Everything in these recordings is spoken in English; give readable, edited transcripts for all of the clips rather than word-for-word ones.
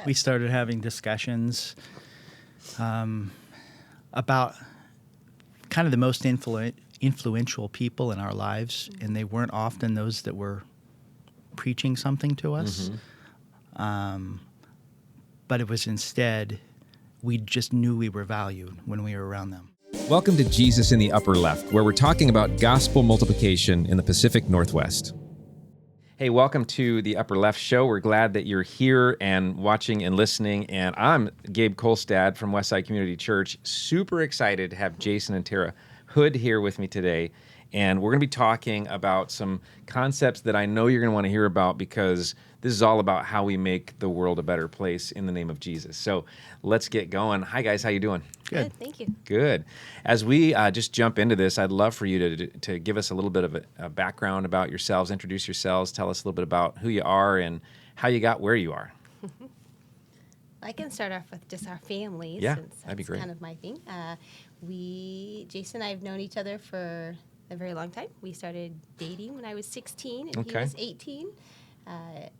we started having discussions about kind of the most influential people in our lives, and they weren't often those that were preaching something to us. But it was instead, we just knew we were valued when we were around them. Welcome to Jesus in the Upper Left, where we're talking about gospel multiplication in the Pacific Northwest. Hey, welcome to the Upper Left Show. We're glad that you're here and watching and listening. And I'm Gabe Kolstad from Westside Community Church. Super excited to have Jason and Tara Hood here with me today. And we're going to be talking about some concepts that I know you're going to want to hear about, because this is all about how we make the world a better place in the name of Jesus. So let's get going. Hi, guys. How you doing? Good, thank you. Good. As we just jump into this, I'd love for you to give us a little bit of a background about yourselves, introduce yourselves, tell us a little bit about who you are and how you got where you are. I can start off with just our families. Yeah, since that'd be that's great. kind of my thing. Jason and I have known each other for a very long time. We started dating when I was 16 and he was 18. I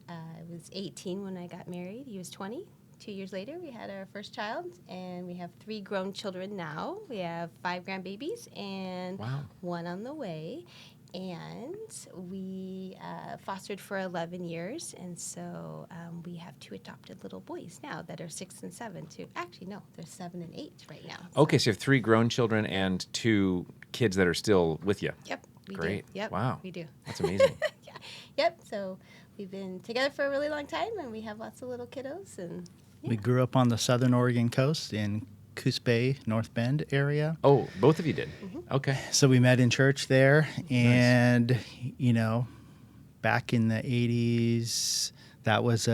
was 18 when I got married. He was 20. 2 years later, we had our first child, and we have 3 grown children now. We have 5 grandbabies and one on the way. And we fostered for 11 years, and so we have 2 adopted little boys now that are 6 and 7. Actually, no, they're 7 and 8 right now. Okay, so you have 3 grown children and 2 kids that are still with you. Yep, we Great. do. Yep, wow. we do. That's amazing. Yeah. Yep, so we've been together for a really long time, and we have lots of little kiddos. And We grew up on the southern Oregon coast in Coos Bay, North Bend area. Oh, both of you did? Mm-hmm. Okay. So we met in church there, and, you know, back in the 80s, that was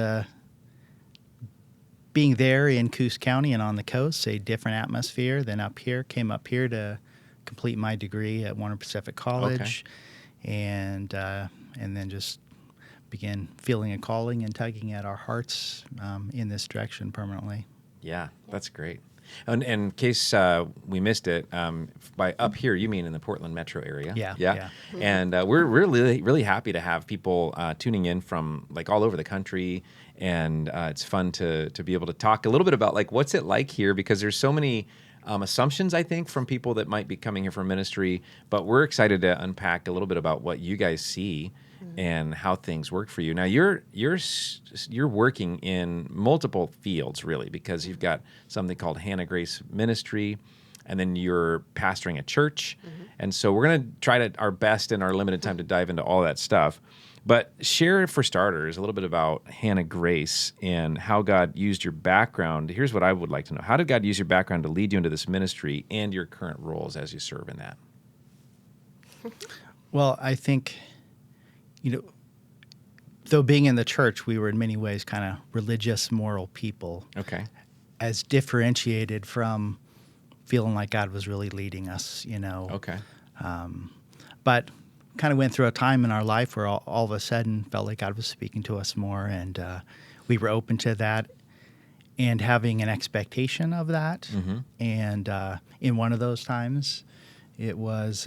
being there in Coos County and on the coast, a different atmosphere than up here. Came up here to complete my degree at Warner Pacific College, and then just began feeling a calling and tugging at our hearts in this direction permanently. Yeah, that's great. And in case we missed it, by up here, you mean in the Portland metro area? Yeah. And we're really, really happy to have people tuning in from like all over the country. And it's fun to be able to talk a little bit about like what's it like here, because there's so many assumptions, I think, from people that might be coming here for ministry. But we're excited to unpack a little bit about what you guys see and how things work for you. Now, you're working in multiple fields, really, because you've got something called Hannah Grace Ministry, and then you're pastoring a church. And so we're going to try our best in our limited time to dive into all that stuff. But share, for starters, a little bit about Hannah Grace and how God used your background. Here's what I would like to know. How did God use your background to lead you into this ministry and your current roles as you serve in that? Well, I think, you know, though being in the church, we were in many ways kind of religious, moral people. Okay. As differentiated from feeling like God was really leading us, you know. Okay. But kind of went through a time in our life where all of a sudden felt like God was speaking to us more, and we were open to that and having an expectation of that. And in one of those times, it was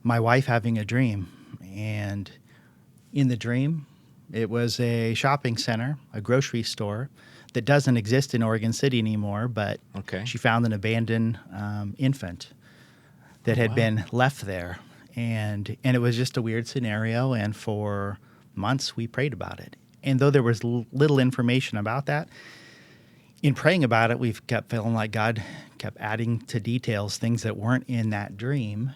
my wife having a dream, and in the dream, it was a shopping center, a grocery store that doesn't exist in Oregon City anymore, but she found an abandoned infant that had been left there. And it was just a weird scenario, and for months we prayed about it. And though there was little information about that, in praying about it, we've kept feeling like God kept adding to details things that weren't in that dream,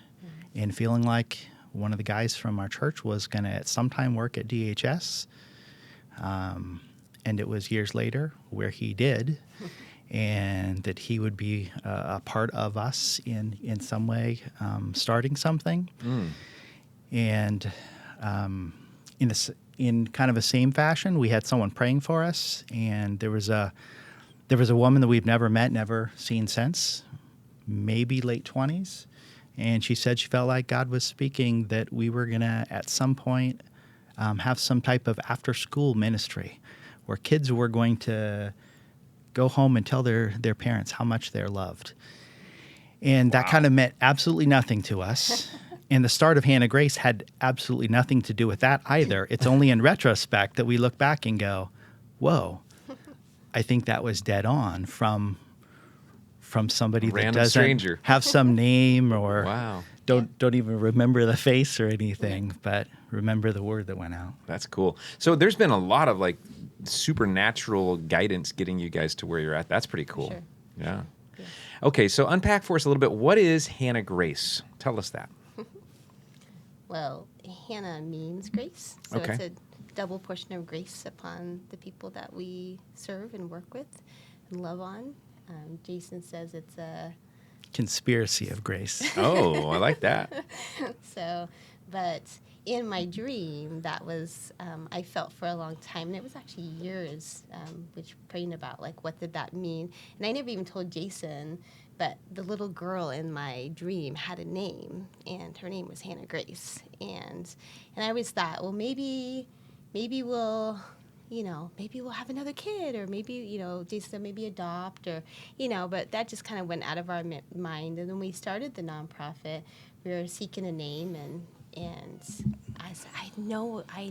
and feeling like one of the guys from our church was going to at some time work at DHS. And it was years later where he did, and that he would be a part of us in some way, starting something. And in kind of a same fashion, we had someone praying for us, and there was a woman that we've never met, never seen since, maybe late 20s. And she said she felt like God was speaking that we were going to, at some point, have some type of after-school ministry where kids were going to go home and tell their parents how much they're loved. And that kind of meant absolutely nothing to us. And the start of Hannah Grace had absolutely nothing to do with that either. It's only in retrospect that we look back and go, whoa, I think that was dead on from somebody that Random doesn't stranger. have some name or Wow. don't even remember the face or anything, but remember the word that went out. That's cool. So there's been a lot of like supernatural guidance getting you guys to where you're at. That's pretty cool. Sure. Yeah. Yeah. Okay, so unpack for us a little bit. What is Hannah Grace? Tell us that. Well, Hannah means grace, so Okay. it's a double portion of grace upon the people that we serve and work with and love on. Jason says it's a Conspiracy of grace. Oh, I like that. so, but in my dream, that was I felt for a long time, and it was actually years, which praying about like what did that mean, and I never even told Jason, but the little girl in my dream had a name, and her name was Hannah Grace, and I always thought, well, maybe we'll. Maybe we'll have another kid, or maybe, Jason said maybe adopt, or, but that just kind of went out of our mind. And when we started the nonprofit, we were seeking a name, and I said, I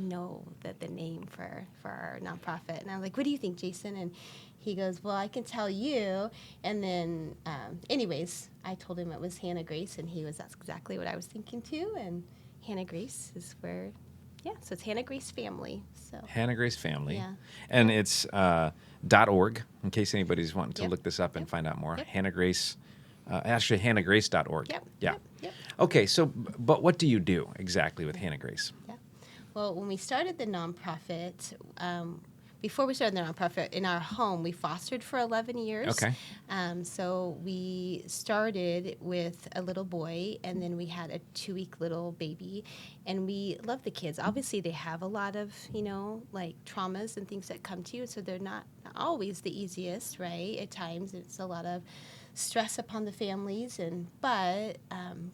know that the name for our nonprofit. And I'm like, what do you think, Jason? And he goes, well, I can tell you. And then, anyways, I told him it was Hannah Grace, and that's exactly what I was thinking too. And Hannah Grace is where. Yeah, so it's Hannah Grace Family. So Hannah Grace Family. Yeah. And it's .org, in case anybody's wanting to Yep. look this up and find out more. Yep. Hannah Grace, actually hannahgrace.org. Yep. Yeah. Yep. Okay, so, but what do you do exactly with Hannah Grace? Yeah. Well, when we started the nonprofit, before we started the nonprofit, in our home, we fostered for 11 years. Okay. So we started with a little boy, and then we had a 2-week little baby, and we love the kids. Obviously, they have a lot of, like traumas and things that come to you, so they're not always the easiest, right? At times, it's a lot of stress upon the families, but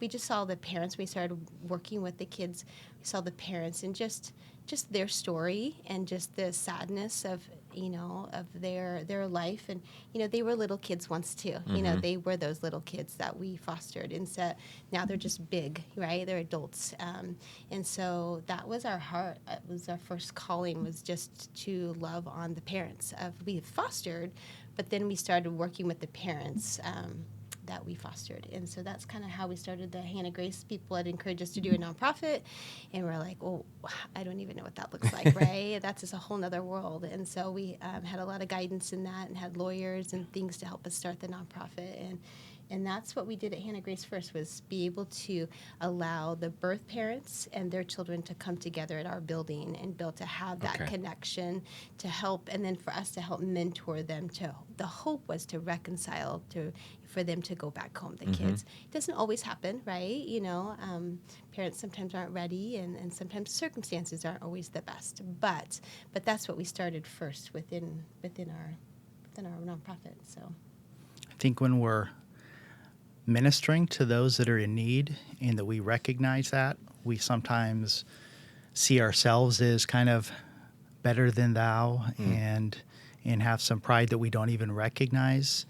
we just saw the parents. We started working with the kids. We saw the parents and just their story and just the sadness of of their life, and they were little kids once too. They were those little kids that we fostered, and so now they're just big, right? They're adults, and so that was our heart. It was our first calling, was just to love on the parents of we had fostered, but then we started working with the parents that we fostered. And so that's kind of how we started the Hannah Grace. People had encouraged us to do a nonprofit, and we're like, well, I don't even know what that looks like, right? That's just a whole nother world. And so we had a lot of guidance in that and had lawyers and things to help us start the nonprofit. And that's what we did at Hannah Grace first, was be able to allow the birth parents and their children to come together at our building and be able to have that Okay. connection to help, and then for us to help mentor them. The hope was to reconcile, for them to go back home, the kids. It doesn't always happen, right? Parents sometimes aren't ready, and sometimes circumstances aren't always the best. But that's what we started first within our nonprofit. So I think when we're ministering to those that are in need and that we recognize that, we sometimes see ourselves as kind of better than thou and have some pride that we don't even recognize.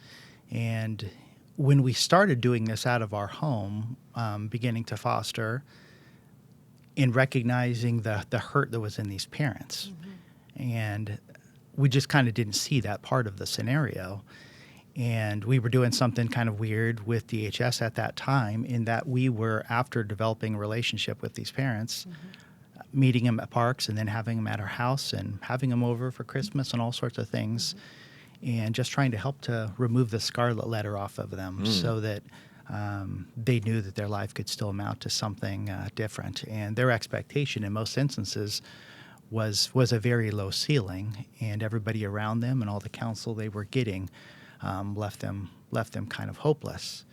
And when we started doing this out of our home, beginning to foster, in recognizing the hurt that was in these parents, and we just kind of didn't see that part of the scenario. And we were doing something kind of weird with DHS at that time, in that we were, after developing a relationship with these parents, meeting them at parks and then having them at our house and having them over for Christmas and all sorts of things, and just trying to help to remove the scarlet letter off of them so that they knew that their life could still amount to something different. And their expectation in most instances was a very low ceiling, and everybody around them and all the counsel they were getting left them kind of hopeless.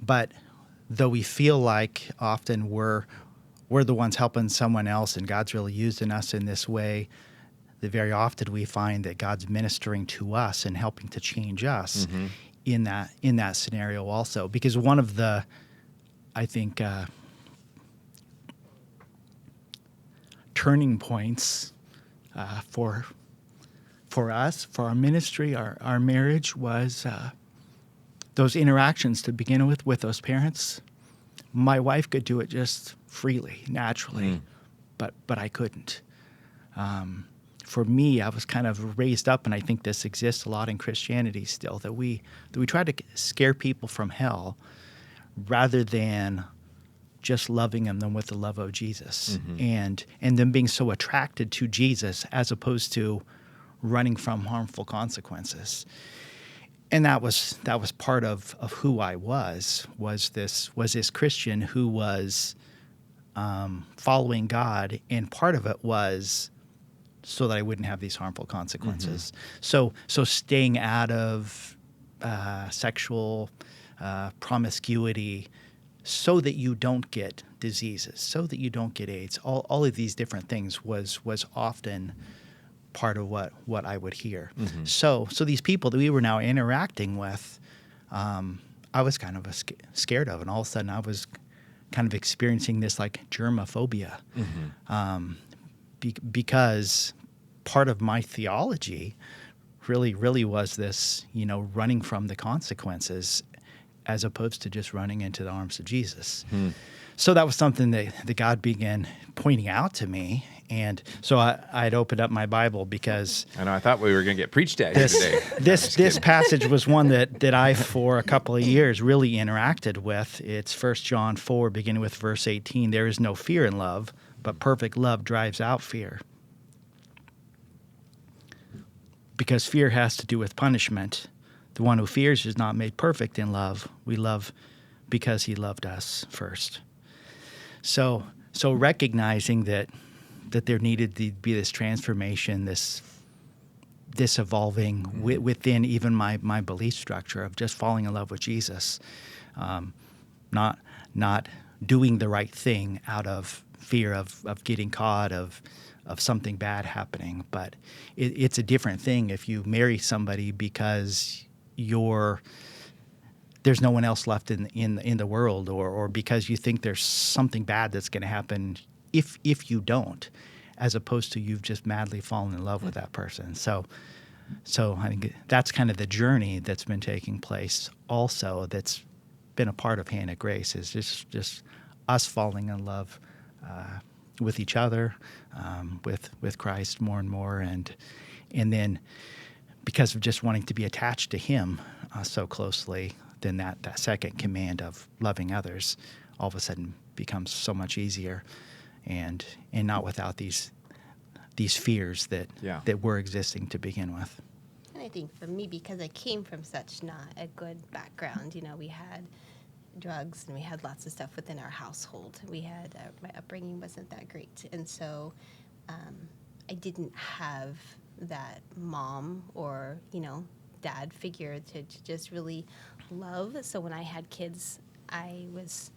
But though we feel like often we're the ones helping someone else, and God's really using us in this way, that very often we find that God's ministering to us and helping to change us in that scenario also. Because one of the, I think, turning points for us, for our ministry, our marriage, was those interactions to begin with those parents. My wife could do it just freely, naturally, but I couldn't. for me, I was kind of raised up, and I think this exists a lot in Christianity still, that we try to scare people from hell rather than just loving them with the love of Jesus, and them being so attracted to Jesus as opposed to running from harmful consequences. And that was part of who I was this Christian who was following God, and part of it was so that I wouldn't have these harmful consequences. So staying out of sexual promiscuity, so that you don't get diseases, so that you don't get AIDS. All of these different things was often part of what I would hear. So these people that we were now interacting with, I was kind of scared of, and all of a sudden I was kind of experiencing this like germophobia, because part of my theology really was this, running from the consequences as opposed to just running into the arms of Jesus. So that was something that God began pointing out to me. And so I'd opened up my Bible because I know I thought we were going to get preached at here today. This passage was one that I, for a couple of years, really interacted with. It's 1 John 4, beginning with verse 18. There is no fear in love, but perfect love drives out fear. Because fear has to do with punishment. The one who fears is not made perfect in love. We love because he loved us first. So recognizing that there needed to be this transformation, this evolving within even my belief structure of just falling in love with Jesus, not doing the right thing out of fear of getting caught, of something bad happening. But it's a different thing if you marry somebody because there's no one else left in the world, or because you think there's something bad that's going to happen if you don't, as opposed to you've just madly fallen in love with that person. So I think that's kind of the journey that's been taking place also, that's been a part of Hand of Grace, is just us falling in love with each other, with Christ more and more, and then because of just wanting to be attached to him so closely, then that second command of loving others all of a sudden becomes so much easier, and not without these fears that were existing to begin with. And I think for me, because I came from such not a good background, we had drugs and we had lots of stuff within our household. We had my upbringing wasn't that great, and so I didn't have that mom or dad figure to just really love. So when I had kids, I was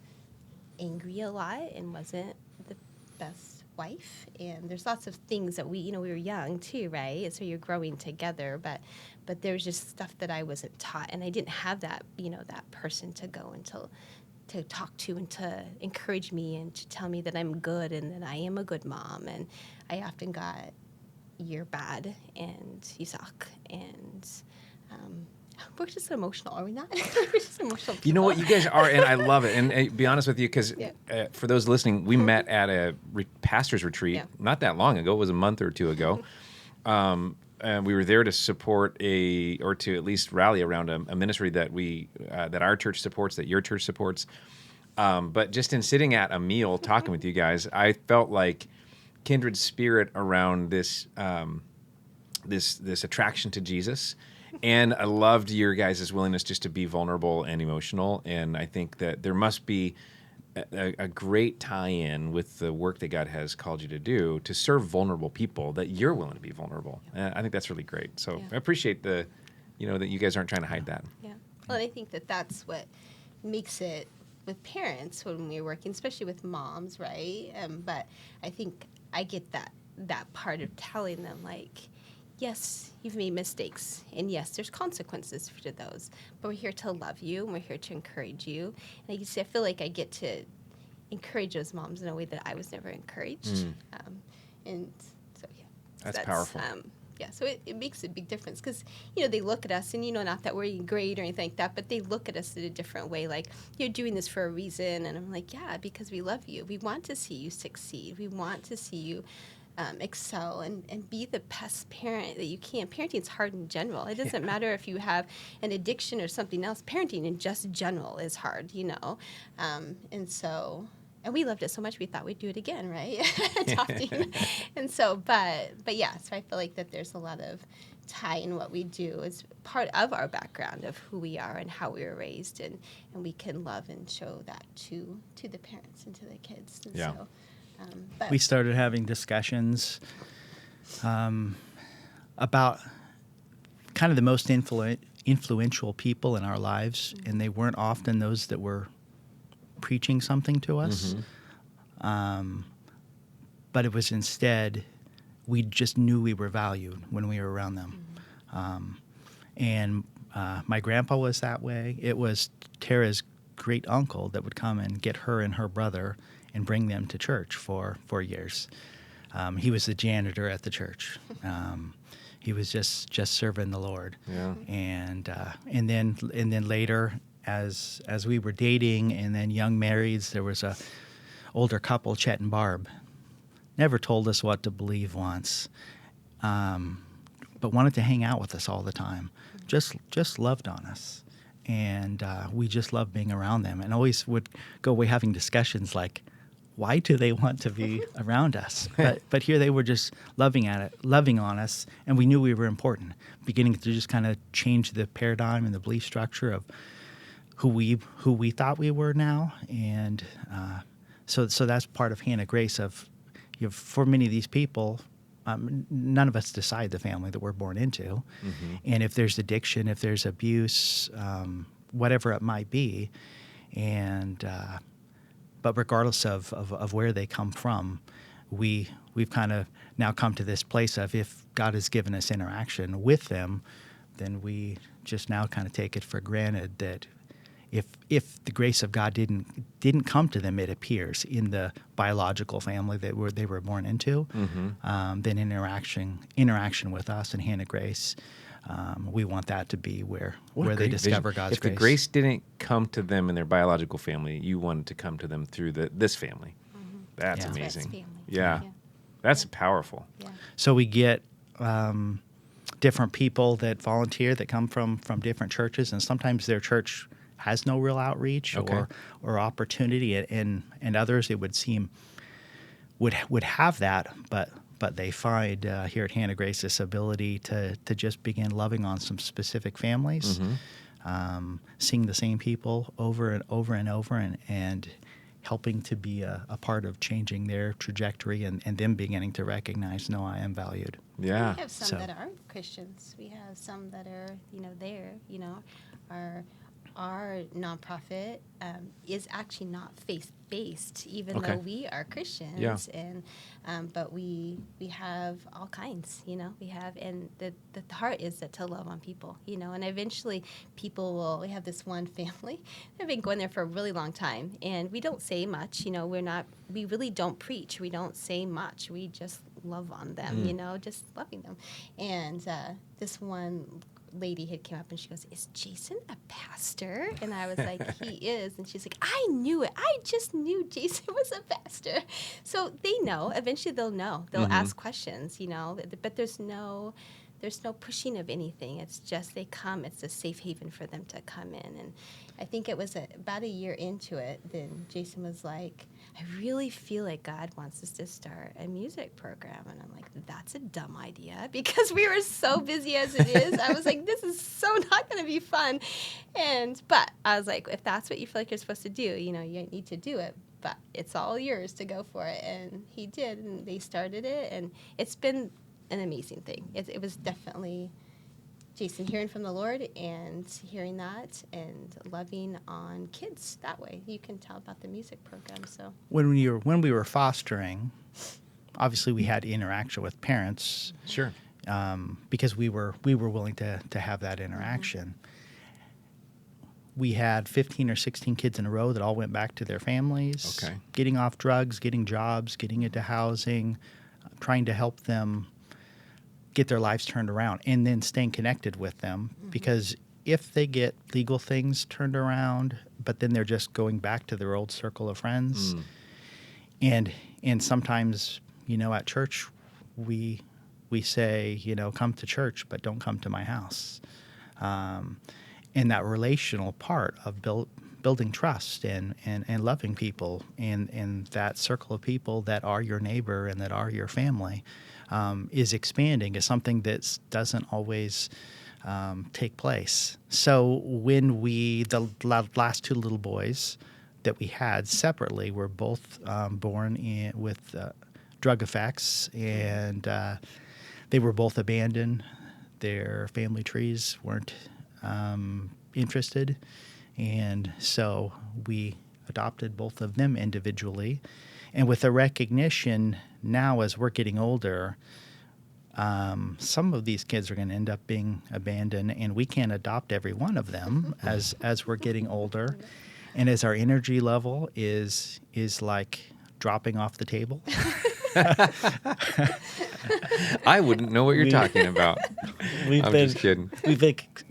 angry a lot and wasn't the best wife. And there's lots of things that we were young too, right? And so you're growing together, but there's just stuff that I wasn't taught, and I didn't have that that person to go and to talk to and to encourage me and to tell me that I'm good and that I am a good mom. And I often got, you're bad and you suck, and we're just emotional, are we not? We're just emotional people. You know what, you guys are, and I love it. And be honest with you, because for those listening, we met at a pastor's retreat not that long ago. It was a month or two ago. And we were there to support or to at least rally around a ministry that that our church supports, that your church supports. But just in sitting at a meal talking with you guys, I felt like kindred spirit around this attraction to Jesus. And I loved your guys' willingness just to be vulnerable and emotional. And I think that there must be a great tie-in with the work that God has called you to do to serve vulnerable people, that you're willing to be vulnerable. And I think that's really great. So I appreciate that you guys aren't trying to hide that. Yeah. Well, and I think that's what makes it with parents when we're working, especially with moms, right? But I think I get that part of telling them, like, yes, you've made mistakes, and yes, there's consequences to those, but we're here to love you, and we're here to encourage you. And I feel like I get to encourage those moms in a way that I was never encouraged. And so, that's powerful. So it makes a big difference, because, they look at us, and, not that we're great or anything like that, but they look at us in a different way, like, you're doing this for a reason. And I'm like, yeah, because we love you. We want to see you succeed. We want to see you excel and be the best parent that you can. Parenting's hard in general. It doesn't matter if you have an addiction or something else. Parenting in just general is hard, and we loved it so much we thought we'd do it again, right? Adopting. And so, but yeah, so I feel like that there's a lot of tie in what we do. It's part of our background of who we are and how we were raised, and we can love and show that to the parents and to the kids. And Yeah. so, but We started having discussions about kind of the most influential people in our lives, and they weren't often those that were preaching something to us. But it was instead, we just knew we were valued when we were around them. And my grandpa was that way. It was Tara's great uncle that would come and get her and her brother and bring them to church for 4 years. He was the janitor at the church. He was just serving the Lord. Yeah. And then later, as we were dating and then young marrieds, there was a older couple, Chet and Barb. Never told us what to believe once, but wanted to hang out with us all the time. Just loved on us, and we just loved being around them. And always would go away having discussions like, why do they want to be around us? But here they were just loving on us, and we knew we were important. Beginning to just kind of change the paradigm and the belief structure of who we thought we were now, and so that's part of Hannah Grace. For many of these people, none of us decide the family that we're born into, and if there's addiction, if there's abuse, whatever it might be, and but regardless of where they come from, we've kind of now come to this place of, if God has given us interaction with them, then we just now kind of take it for granted that if the grace of God didn't come to them, it appears in the biological family that they were born into, then interaction with us and Hannah Grace, we want that to be where they discover vision. God's if grace. If the grace didn't come to them in their biological family, you wanted to come to them through this family. That's Yeah. amazing. Family. Yeah. That's powerful. Yeah. So we get different people that volunteer that come from different churches, and sometimes their church has no real outreach or opportunity, and others it would seem would have that, but they find here at Hannah Grace this ability to just begin loving on some specific families, seeing the same people over and over and over, and helping to be a part of changing their trajectory and them beginning to recognize, no, I am valued. Yeah. We have some that aren't Christians. We have some that are, our nonprofit is actually not faith-based, even though we are Christians. Yeah. And but we have all kinds, we have, and the heart is to love on people, and eventually we have this one family that have been going there for a really long time, and we don't say much, we really don't preach, we don't say much, we just love on them, just loving them. And this one lady had came up and she goes, "Is Jason a pastor?" And I was like, "He is." And she's like, "I knew it. I just knew Jason was a pastor." So they know. Eventually they'll know. They'll ask questions, but there's no pushing of anything. It's just they come. It's a safe haven for them to come in. And I think it was about a year into it, then Jason was like, "I really feel like God wants us to start a music program." And I'm like, "That's a dumb idea," because we were so busy as it is. I was like, "This is so not going to be fun." But I was like, if that's what you feel like you're supposed to do, you need to do it. But it's all yours to go for it. And he did, and they started it, and it's been an amazing thing. It was definitely Jason hearing from the Lord and hearing that and loving on kids that way. You can tell about the music program. So When we were fostering, obviously we had interaction with parents, Sure. because we were willing to have that interaction. We had 15 or 16 kids in a row that all went back to their families, getting off drugs, getting jobs, getting into housing, trying to help them get their lives turned around, and then staying connected with them, because if they get legal things turned around, but then they're just going back to their old circle of friends, and sometimes, at church, we say, come to church, but don't come to my house. And that relational part of building trust and loving people and that circle of people that are your neighbor and that are your family is expanding, is something that doesn't always take place. So when the last two little boys that we had separately were both born with drug effects, and they were both abandoned. Their family trees weren't interested, and so we adopted both of them individually. And with the recognition now, as we're getting older, some of these kids are going to end up being abandoned, and we can't adopt every one of them as we're getting older, and as our energy level is like dropping off the table. I wouldn't know what you're talking about. Just kidding. We've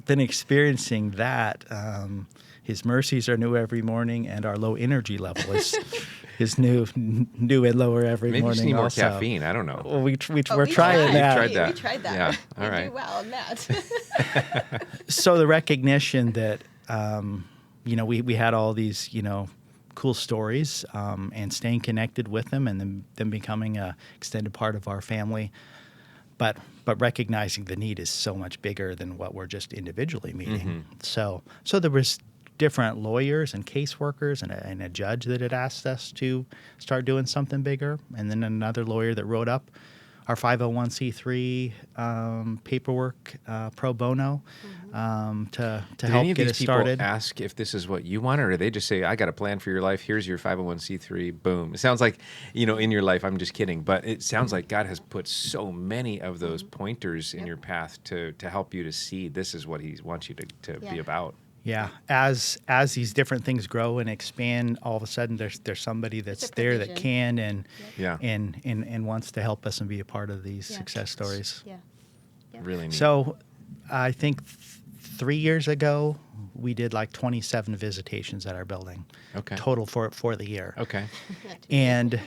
been experiencing that. His mercies are new every morning, and our low energy level is new and lower every Maybe morning. Maybe you need more also. caffeine. I don't know. Well, we're trying that. We tried that. Yeah, all right. We do well on that. So the recognition that we had all these cool stories, and staying connected with them, and then them becoming a extended part of our family. But recognizing the need is so much bigger than what we're just individually meeting. So there was different lawyers and caseworkers and a judge that had asked us to start doing something bigger, and then another lawyer that wrote up our 501c3 paperwork pro bono to help get us started. People ask if this is what you want, or do they just say, I got a plan for your life, here's your 501c3, boom? It sounds like, in your life, I'm just kidding, but it sounds like God has put so many of those pointers in your path to help you to see this is what he wants you to be about. Yeah, as these different things grow and expand, all of a sudden there's somebody that's there that can and wants to help us and be a part of these success stories. Yeah. Really neat. So I think 3 years ago we did like 27 visitations at our building. Okay. Total for the year. Okay. And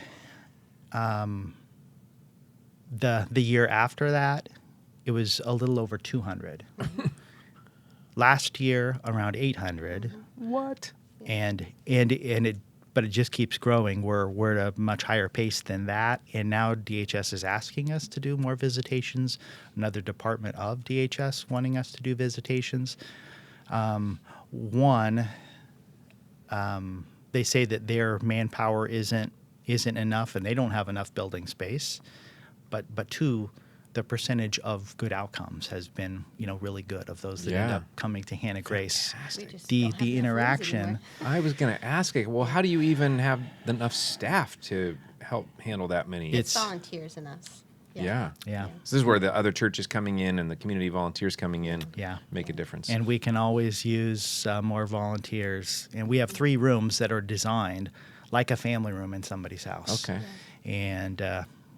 the year after that, it was a little over 200. Last year, around 800. What? And it just keeps growing. We're at a much higher pace than that. And now DHS is asking us to do more visitations. Another department of DHS wanting us to do visitations. They say that their manpower isn't enough, and they don't have enough building space. But two, the percentage of good outcomes has been, really good of those that end up coming to Hannah Grace. The interaction. I was going to ask, well, how do you even have enough staff to help handle that many? It's volunteers and us. Yeah. Yeah. So this is where the other churches coming in and the community volunteers coming in make a difference. And we can always use more volunteers. And we have 3 rooms that are designed like a family room in somebody's house. Okay. And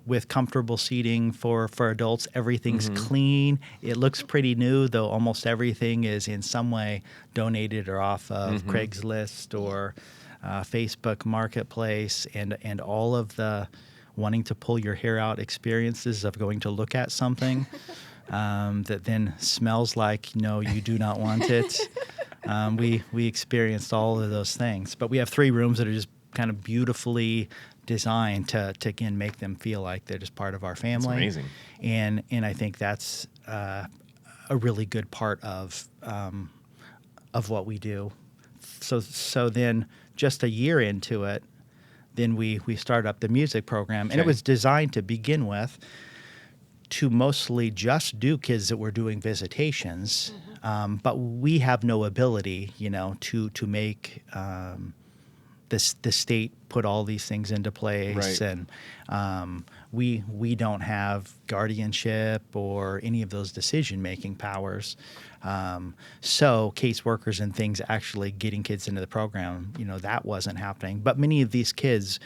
with comfortable seating for adults, everything's clean. It looks pretty new, though almost everything is in some way donated or off of Craigslist or Facebook Marketplace, and all of the wanting to pull your hair out experiences of going to look at something that then smells like you do not want it. We experienced all of those things, but we have 3 rooms that are just kind of beautifully designed to again make them feel like they're just part of our family. That's amazing. And I think that's a really good part of what we do. So then just a year into it, then we started up the music program, and it was designed to begin with to mostly just do kids that were doing visitations, but we have no ability, to make the state put all these things into place, Right. and we don't have guardianship or any of those decision-making powers. So caseworkers and things actually getting kids into the program, that wasn't happening. But many of these kids,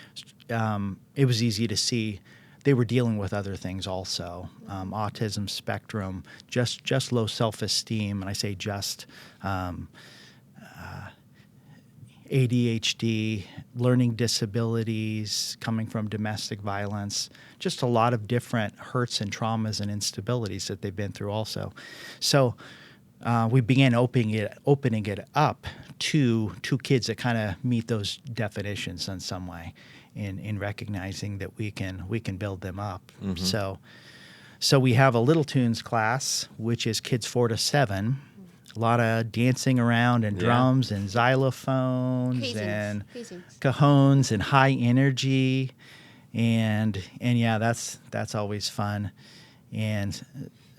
it was easy to see they were dealing with other things also, autism spectrum, just low self-esteem, and I say just. ADHD, learning disabilities, coming from domestic violence, just a lot of different hurts and traumas and instabilities that they've been through also. So we began opening it up to kids that kind of meet those definitions in some way, in recognizing that we can build them up. So we have a Little Tunes class, which is kids 4 to 7. A lot of dancing around and drums and xylophones and cajones and high energy, and yeah, that's always fun. And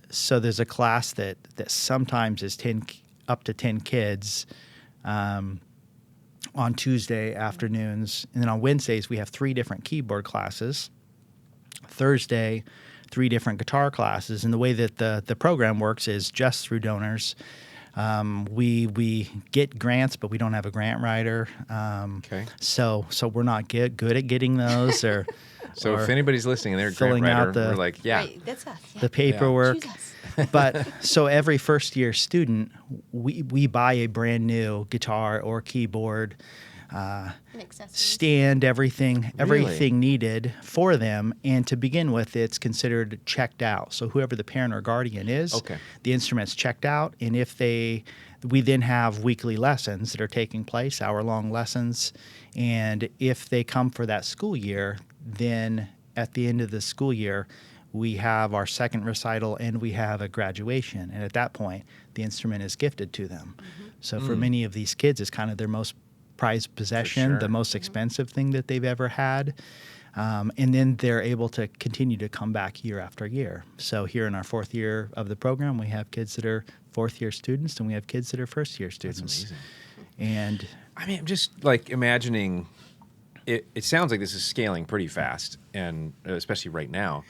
so there's a class that sometimes is up to 10 kids on Tuesday afternoons, and then on Wednesdays we have 3 different keyboard classes. Thursday, 3 different guitar classes, and the way that the program works is just through donors. We get grants, but we don't have a grant writer. So we're not good at getting those. So if anybody's listening and they're a grant filling out writer, we're like, Right, that's us. Yeah. the paperwork. Choose us. But so every first year student, we buy a brand new guitar or keyboard, And accessories. stand, everything needed for them. And to begin with, it's considered checked out. So whoever the parent or guardian is, the instrument's checked out. And we then have weekly lessons that are taking place, hour-long lessons. And if they come for that school year, then at the end of the school year, we have our second recital and we have a graduation. And at that point, the instrument is gifted to them. So for many of these kids, it's kind of their most prized possession, the most expensive thing that they've ever had. And then they're able to continue to come back year after year. So here in our 4th year of the program, we have kids that are 4th-year students, and we have kids that are first-year students. That's amazing. And I mean, I'm just like imagining, it sounds like this is scaling pretty fast, and especially right now.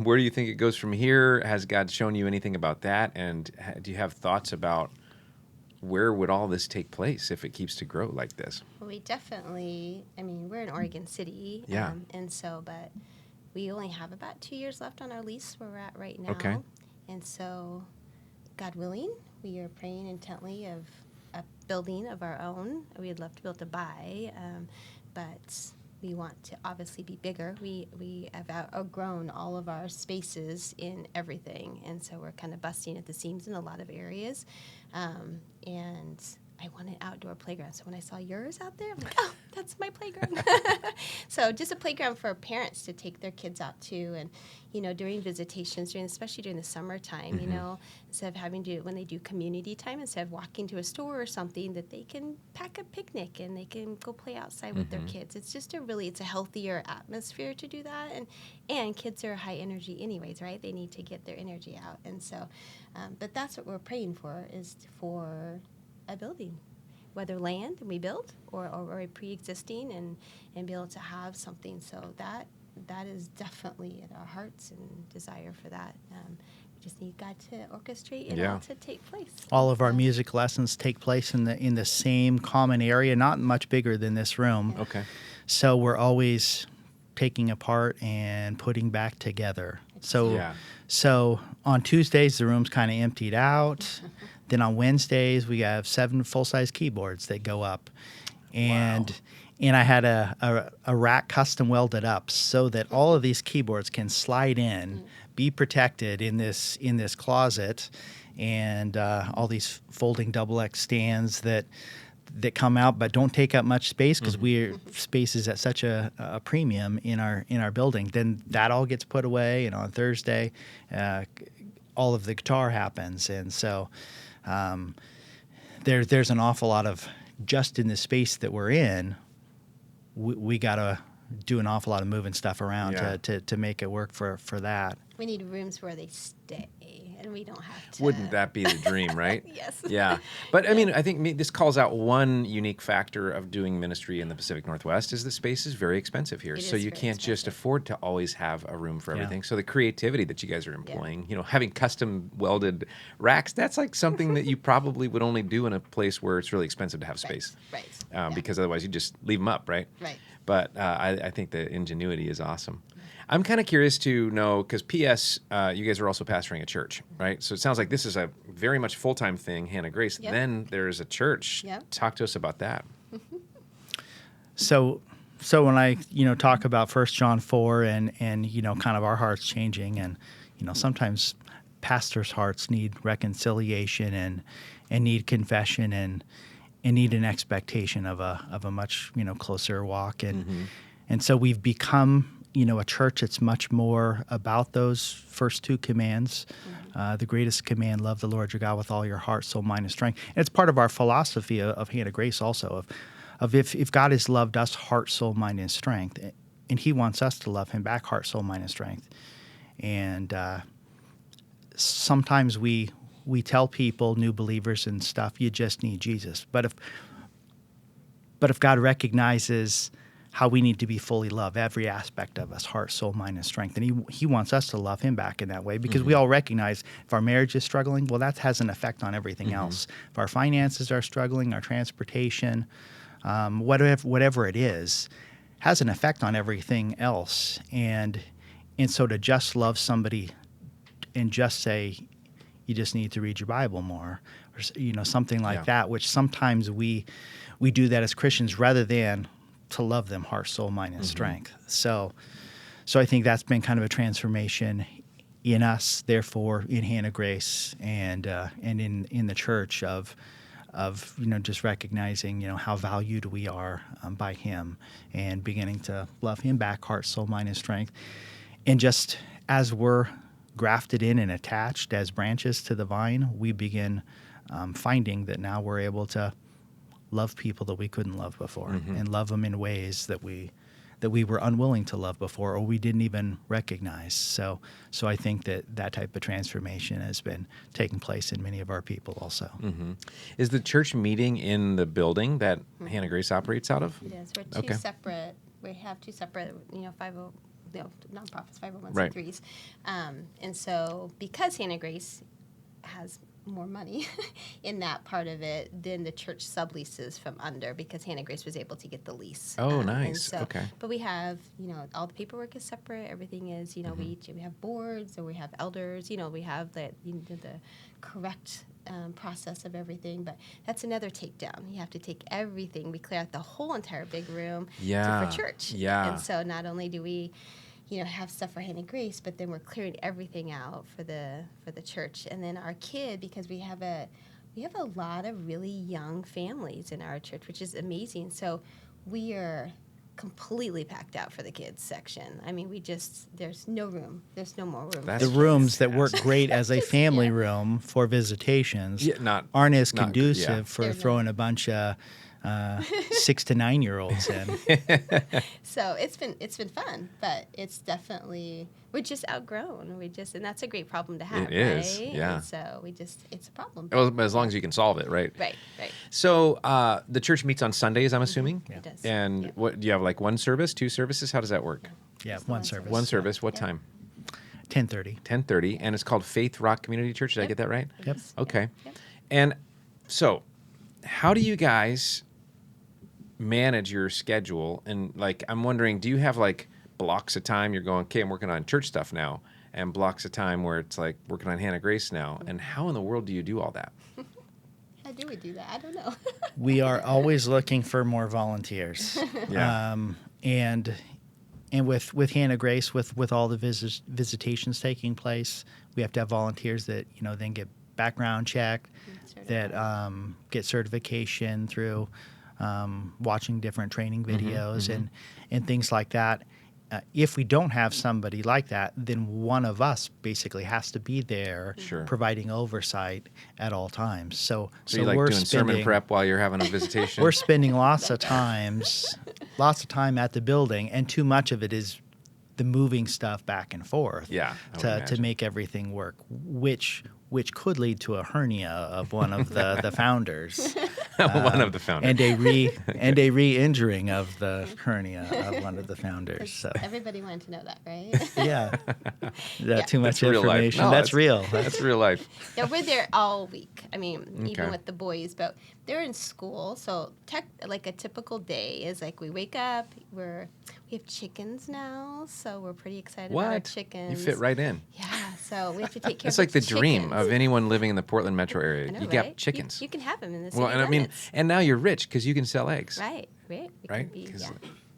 Where do you think it goes from here? Has God shown you anything about that? And do you have thoughts about where would all this take place if it keeps to grow like this? Well, we definitely, we're in Oregon City. Yeah. But we only have about 2 years left on our lease where we're at right now. Okay. And so, God willing, we are praying intently of a building of our own. We'd love to be able to buy, but we want to obviously be bigger. We have outgrown all of our spaces in everything, and so we're kind of busting at the seams in a lot of areas. And I want an outdoor playground. So when I saw yours out there, I'm like, oh, that's my playground. So just a playground for parents to take their kids out to, and during visitations, especially during the summertime, instead of having to, when they do community time, instead of walking to a store or something, that they can pack a picnic and they can go play outside with their kids. It's just it's a healthier atmosphere to do that, and kids are high energy anyways, right? They need to get their energy out, and so, but that's what we're praying for, is for a building, whether land and we build or a pre-existing, and be able to have something. So that is definitely in our hearts and desire for that. We just need God to orchestrate it all to take place. all of our music lessons take place in the same common area, not much bigger than this room. Okay. So we're always taking apart and putting back together. So on Tuesdays, the room's kind of emptied out. Then on Wednesdays, we have 7 full-size keyboards that go up. And I had a rack custom welded up so that all of these keyboards can slide in, be protected in this closet, and all these folding double X stands that come out but don't take up much space, because space is at such a premium in our building. Then that all gets put away, and on Thursday, all of the guitar happens, and so there's an awful lot of, just in the space that we're in, we gotta do an awful lot of moving stuff around to make it work for that. We need rooms where they stay, and we don't have to. Wouldn't that be the dream, right? Yes. Yeah. But I mean, I think this calls out one unique factor of doing ministry in the Pacific Northwest is the space is very expensive here. So you can't just afford to always have a room for everything. So the creativity that you guys are employing, having custom welded racks, that's like something that you probably would only do in a place where it's really expensive to have space. Right. Because otherwise you just leave them up, right? Right. But I think the ingenuity is awesome. I'm kind of curious to know, because P.S., you guys are also pastoring a church, right? So it sounds like this is a very much full-time thing, Hannah Grace. Yep. Then there's a church. Yep. Talk to us about that. So when I, talk about 1 John 4 and, kind of our hearts changing, and, sometimes pastors' hearts need reconciliation and need confession and need an expectation of a much, closer walk. And so we've become, a church that's much more about those first two commands. The greatest command, love the Lord your God with all your heart, soul, mind, and strength. And it's part of our philosophy of Hannah Grace also, of if God has loved us heart, soul, mind, and strength, and he wants us to love him back heart, soul, mind, and strength. And sometimes we tell people, new believers and stuff, you just need Jesus. But if God recognizes how we need to be fully loved, every aspect of us, heart, soul, mind, and strength, and he wants us to love him back in that way, because we all recognize if our marriage is struggling, well, that has an effect on everything else. If our finances are struggling, our transportation, whatever it is, has an effect on everything else. And so to just love somebody and just say, you just need to read your Bible more, or something like that, which sometimes we do that as Christians rather than to love them heart, soul, mind, and strength. So I think that's been kind of a transformation in us, therefore in Hannah Grace and in the church of just recognizing how valued we are by him, and beginning to love him back heart, soul, mind, and strength. And just as we're grafted in and attached as branches to the vine, we begin finding that now we're able to love people that we couldn't love before, and love them in ways that we were unwilling to love before, or we didn't even recognize. So I think that type of transformation has been taking place in many of our people also. Is the church meeting in the building that Hannah Grace operates out of? It is. We're two separate. We have two separate, nonprofits, 501c3s. And so because Hannah Grace has more money in that part of it, then the church subleases from under, because Hannah Grace was able to get the lease. Oh, And nice. so, Okay. But we have, all the paperwork is separate. Everything is, we have boards, or we have elders. We have the correct process of everything. But that's another takedown. You have to take everything. We clear out the whole entire big room for church. Yeah. And so not only do we have stuff for Hannah Grace, but then we're clearing everything out for the church. And then our kid, because we have a lot of really young families in our church, which is amazing. So we are completely packed out for the kids section. I mean, there's no room. There's no more room. The rooms that work great as a family room for visitations aren't as conducive for throwing a bunch of 6 to 9 year olds in. So it's been fun, but it's definitely, we're just outgrown. And that's a great problem to have. It is, right? yeah. And so it's a problem. Well, as long as you can solve it, right? Right. So the church meets on Sundays, I'm assuming? It does. And what do you have, like one service, two services? How does that work? Yeah, one service. One service. What time? 10:30. 10:30. And it's called Faith Rock Community Church. Did I get that right? Yep. Okay. Yep. And so how do you guys manage your schedule? And I'm wondering, do you have blocks of time you're going, okay, I'm working on church stuff now, and blocks of time where it's working on Hannah Grace now? And how in the world do you do all that? How do we do that? I don't know. We are always looking for more volunteers. Yeah. And with Hannah Grace, with all the visitations taking place, we have to have volunteers that then get background checked, that get certification through watching different training videos and things like that. If we don't have somebody like that, then one of us basically has to be there, providing oversight at all times. So you we're doing sermon prep while you're having a visitation? We're spending lots of time at the building, and too much of it is the moving stuff back and forth. Yeah, to make everything work, which could lead to a hernia of one of the founders. One of the founders. And a re-injuring of the hernia of one of the founders. So everybody wanted to know that, right? Yeah. Too much That's information. No, that's real. That's real life. Yeah, we're there all week. I mean, even with the boys, but they're in school, so like a typical day is like we wake up, we have chickens now, so we're pretty excited about our chickens. You fit right in. Yeah, so we have to take care It's of like the chickens. dream of anyone living in the Portland metro area. I know, You right? got chickens. You can have them in the city Well, and I mean, limits. and now you're rich because you can sell eggs. Right. We Right? can be, 'Cause,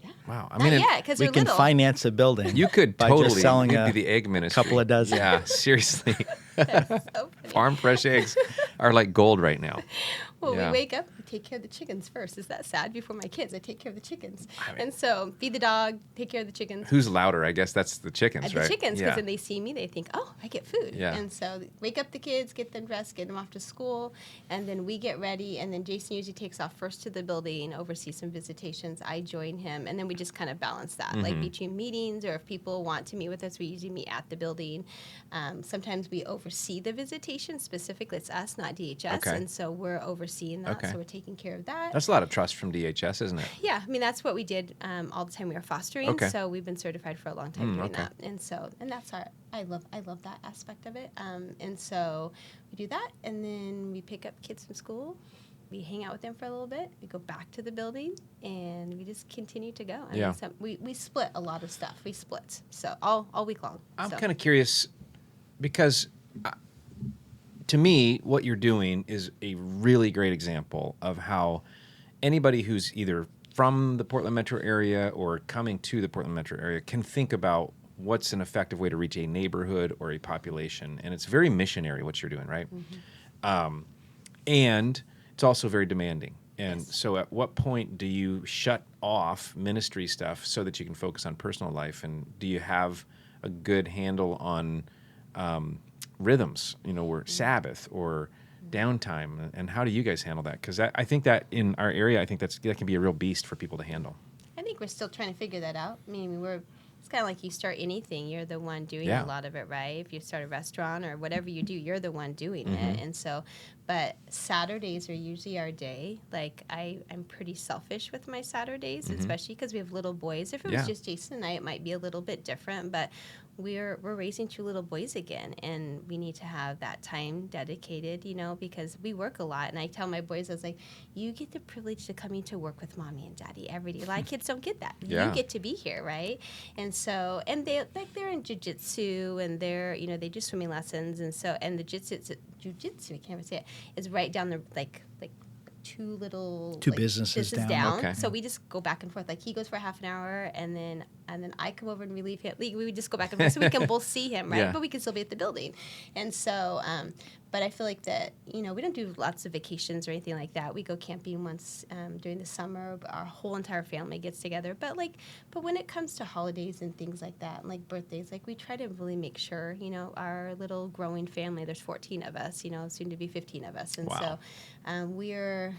yeah. Wow. I Not mean, yet, because We they're can little. finance a building. you could by totally just selling you'd a be the egg ministry. couple of dozen. Yeah, seriously. That's so funny. Farm fresh eggs are like gold right now. Well, Yeah. we wake up, we take care of the chickens first. Is that sad? Before my kids, I take care of the chickens. I mean- And so feed the dog, take care of the chickens. Who's louder? I guess that's the chickens, The right? chickens, Yeah. because then they see me, they think, oh, I get food. Yeah. And so wake up the kids, get them dressed, get them off to school, and then we get ready. And then Jason usually takes off first to the building, oversees some visitations. I join him, and then we just kind of balance that. Mm-hmm. Like between meetings, or if people want to meet with us, we usually meet at the building. Sometimes we oversee the visitation. Specifically, it's us, not DHS. Okay. And so we're overseeing that. Okay. So we're taking care of that. That's a lot of trust from DHS, isn't it? Yeah, I mean that's what we did all the time we were fostering. Okay. So we've been certified for a long time doing okay. that, and that's I love that aspect of it. And so we do that, and then we pick up kids from school. We hang out with them for a little bit. We go back to the building, and we just continue to go. Yeah. We split a lot of stuff. We split so all week long. I'm So. kind of curious because to me, what you're doing is a really great example of how anybody who's either from the Portland metro area or coming to the Portland metro area can think about what's an effective way to reach a neighborhood or a population. And it's very missionary what you're doing, right? Mm-hmm. And it's also very demanding. And Yes. so at what point do you shut off ministry stuff so that you can focus on personal life? And do you have a good handle on rhythms, or Sabbath or downtime? And how do you guys handle that? Because I think that in our area, I think that can be a real beast for people to handle. I think we're still trying to figure that out. I mean, it's kind of like you start anything, you're the one doing Yeah. a lot of it, right? If you start a restaurant or whatever you do, you're the one doing Mm-hmm. it. And so, but Saturdays are usually our day. Like I'm pretty selfish with my Saturdays, especially because we have little boys. If it Mm-hmm. Yeah. was just Jason and I, it might be a little bit different, but we're raising 2 little boys again, and we need to have that time dedicated, because we work a lot. And I tell my boys, I was like, you get the privilege to coming to work with mommy and daddy every day. A lot of kids don't get that. Yeah. You get to be here, right? And so, and they're in jiu-jitsu, and they're, they do swimming lessons. And so, and the jiu-jitsu, I can't even say it, is right down the, like 2 businesses down. Okay. So we just go back and forth. Like he goes for half an hour, and then I come over and relieve him. We would just go back and forth so we can both see him, right? Yeah. But we can still be at the building. And so, but I feel like that, we don't do lots of vacations or anything like that. We go camping once during the summer. Our whole entire family gets together. But when it comes to holidays and things like that, and like birthdays, like we try to really make sure, our little growing family, there's 14 of us, soon to be 15 of us. And Wow. so we're,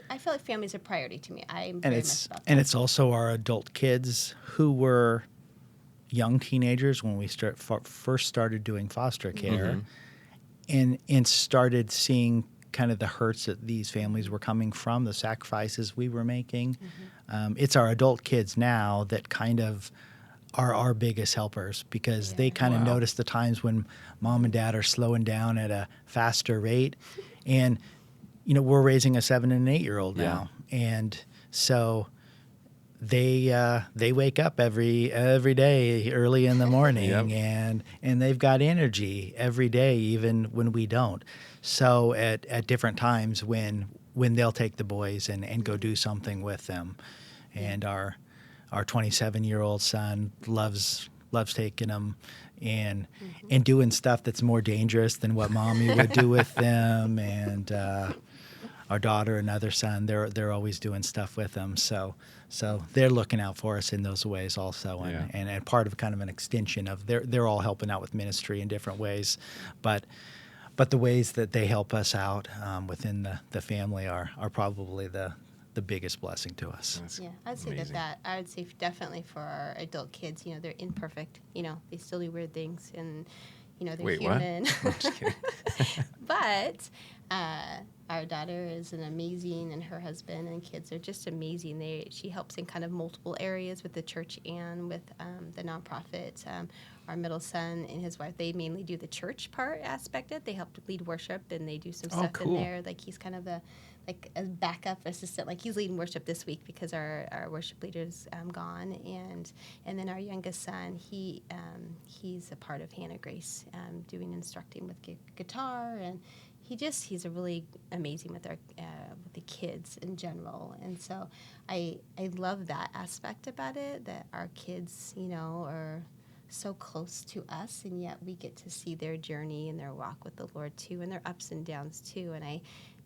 I feel like family's a priority to me. I'm And very it's much about and that. it's also our adult kids who were young teenagers when we first started doing foster care, and started seeing kind of the hurts that these families were coming from, the sacrifices we were making. It's our adult kids now that kind of are our biggest helpers, because they kind of Wow. notice the times when mom and dad are slowing down at a faster rate. And we're raising a 7 and an 8-year-old Yeah. now, and so they wake up every day early in the morning, Yep. and they've got energy every day, even when we don't. So at different times when they'll take the boys and go do something with them, and our 27-year-old son loves taking them and doing stuff that's more dangerous than what mommy would do with them, and our daughter and other son, they're always doing stuff with them. So they're looking out for us in those ways also, Yeah. and part of kind of an extension of they're all helping out with ministry in different ways, but the ways that they help us out within the family are probably the biggest blessing to us. That's Yeah, I'd say amazing. that I would say definitely for our adult kids, they're imperfect. They still do weird things, and they're Wait, what? human. I'm just kidding. But Our daughter is an amazing, and her husband and kids are just amazing. She helps in kind of multiple areas with the church and with the nonprofit. Our middle son and his wife, they mainly do the church part aspect of it. They help lead worship, and they do some Oh, stuff cool. in there. Like he's kind of a backup assistant. Like he's leading worship this week because our worship leader's gone, and then our youngest son, he's a part of Hannah Grace, doing instructing with guitar, and he's a really amazing with with the kids in general. And so I love that aspect about it, that our kids, are so close to us, and yet we get to see their journey and their walk with the Lord too, and their ups and downs too.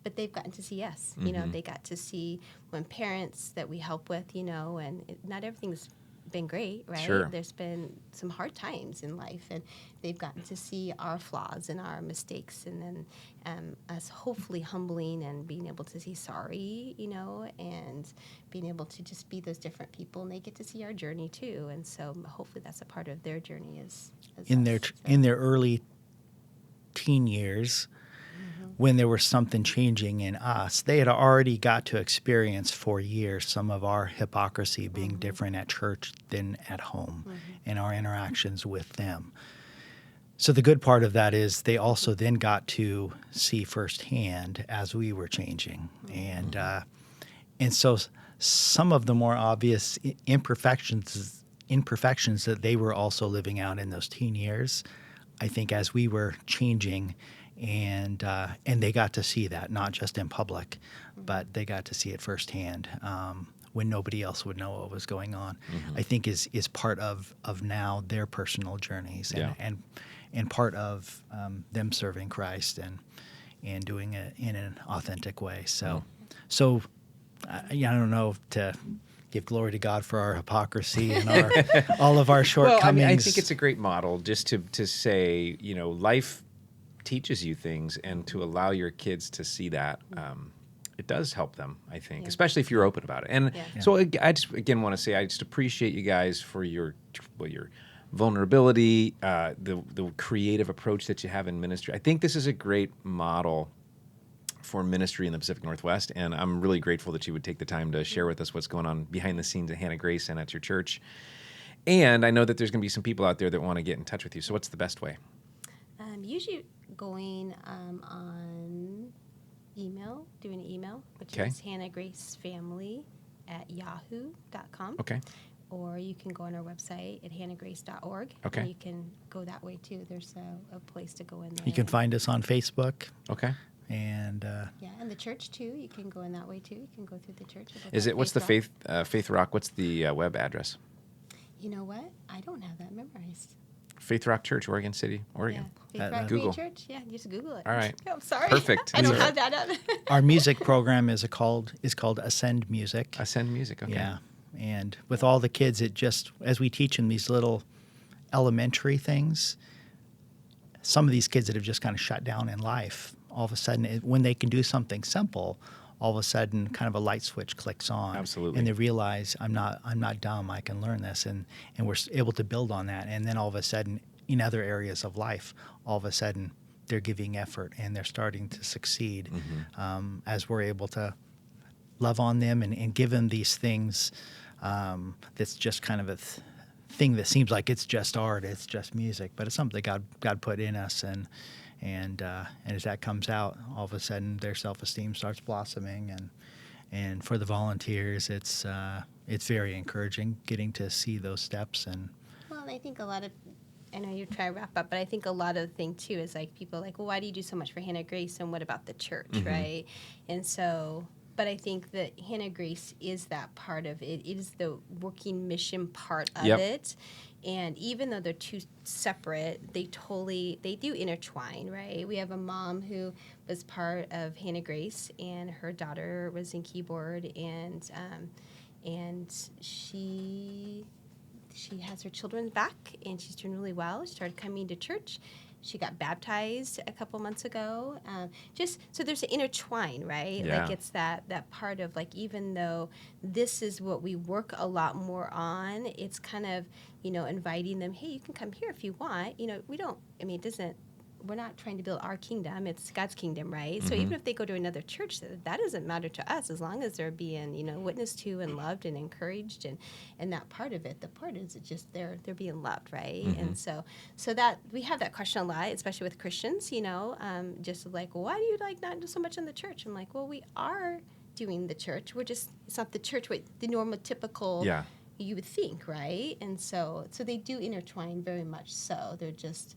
But they've gotten to see us. They got to see when parents that we help with, and not everything's been great, right? Sure. There's been some hard times in life, and they've gotten to see our flaws and our mistakes, and then us hopefully humbling and being able to say sorry, and being able to just be those different people, and they get to see our journey too. And so hopefully that's a part of their journey as In us. in their early teen years, when there was something changing in us, they had already got to experience for years some of our hypocrisy being different at church than at home and our interactions with them. So the good part of that is they also then got to see firsthand as we were changing. And so some of the more obvious imperfections that they were also living out in those teen years, I think as we were changing, and they got to see that, not just in public, but they got to see it firsthand when nobody else would know what was going on. I think is part of now their personal journeys, and part of them serving Christ and doing it in an authentic way. So I don't know to give glory to God for our hypocrisy and all of our shortcomings. Well, I mean, I think it's a great model just to say, life teaches you things, and to allow your kids to see that, it does help them, I think, especially if you're open about it. And so I just, again, want to say I just appreciate you guys for your vulnerability, the creative approach that you have in ministry. I think this is a great model for ministry in the Pacific Northwest, and I'm really grateful that you would take the time to share with us what's going on behind the scenes at Hannah Grace and at your church. And I know that there's going to be some people out there that want to get in touch with you. So what's the best way? Usually going on email, doing an email, which Okay. is hannahgracefamily@yahoo.com. Okay. Or you can go on our website at hannahgrace.org. Okay. And you can go that way too. There's a place to go in there. You can find us on Facebook. Okay. And Yeah, and the church too. You can go in that way too. You can go through the church. What's the Faith Rock? What's the web address? You know what? I don't have that memorized. Faith Rock Church, Oregon City, Oregon. Yeah. Faith Rock Google. Church. Yeah, just Google it. All right. Oh, sorry. Perfect. I don't That's have that up. our music program is called Ascend Music. Ascend Music. Okay. Yeah. And with all the kids, it just, as we teach them these little elementary things, some of these kids that have just kind of shut down in life, all of a sudden, when they can do something simple, all of a sudden kind of a light switch clicks on. Absolutely. And they realize, I'm not dumb, I can learn this. And we're able to build on that. And then all of a sudden, in other areas of life, all of a sudden, they're giving effort and they're starting to succeed as we're able to love on them and give them these things that's just kind of a thing that seems like it's just art, it's just music, but it's something that God put in us, and as that comes out, all of a sudden their self-esteem starts blossoming, and for the volunteers, it's very encouraging getting to see those steps. And Well, I think I know you're trying to wrap up, but I think a lot of the thing too is like people are like, well, why do you do so much for Hannah Grace, and what about the church, right? And so, but I think that Hannah Grace is that part of it. It is the working mission part of it. And even though they're two separate, they do intertwine, right? We have a mom who was part of Hannah Grace, and her daughter was in keyboard, and she has her children back, and she's doing really well. She started coming to church. She got baptized a couple months ago. Just so there's an intertwine, right? Yeah. Like it's that part of like, even though this is what we work a lot more on, it's kind of, inviting them, hey, you can come here if you want. We don't, it doesn't, not trying to build our kingdom. It's God's kingdom, right? So even if they go to another church, that doesn't matter to us as long as they're being, witnessed to and loved and encouraged, and that part of it. The part is just they're being loved, right? And so that we have that question a lot, especially with Christians, just like, why do you like not do so much in the church? I'm like, well, we are doing the church. It's not the church, the normal, typical. Yeah. You would think, right? And so they do intertwine very much so. They're just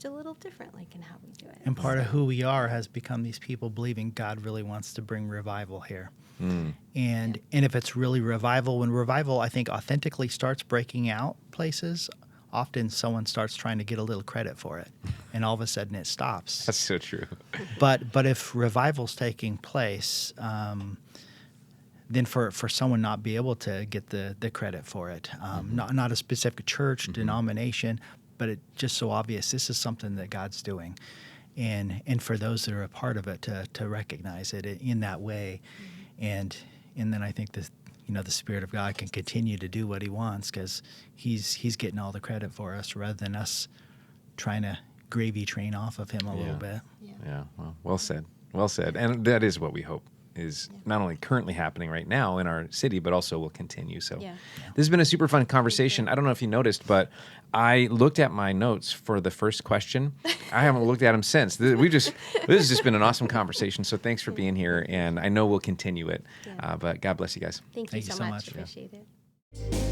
a little different, like in how we do it. And part of who we are has become these people believing God really wants to bring revival here. And if it's really revival, when revival, I think, authentically starts breaking out places, often someone starts trying to get a little credit for it, and all of a sudden it stops. That's so true. But if revival's taking place, then for someone not be able to get the credit for it, not a specific church, denomination, but it just so obvious this is something that God's doing, and for those that are a part of it to recognize it in that way, and then I think the Spirit of God can continue to do what He wants because He's getting all the credit for us rather than us trying to gravy train off of Him a little bit. Yeah. Well said. Well said. And that is what we hope is not only currently happening right now in our city, but also will continue. So this has been a super fun conversation. I don't know if you noticed, but I looked at my notes for the first question. I haven't looked at them since. This has just been an awesome conversation. So thanks for being here. And I know we'll continue it. But God bless you guys. Thank you so much. Appreciate it.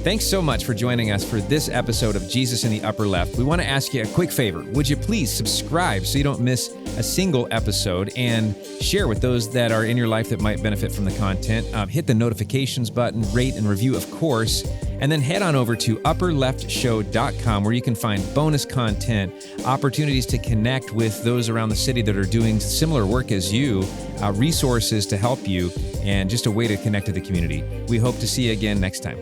Thanks so much for joining us for this episode of Jesus in the Upper Left. We want to ask you a quick favor. Would you please subscribe so you don't miss a single episode, and share with those that are in your life that might benefit from the content. Hit the notifications button, rate and review, of course, and then head on over to upperleftshow.com where you can find bonus content, opportunities to connect with those around the city that are doing similar work as you, resources to help you, and just a way to connect to the community. We hope to see you again next time.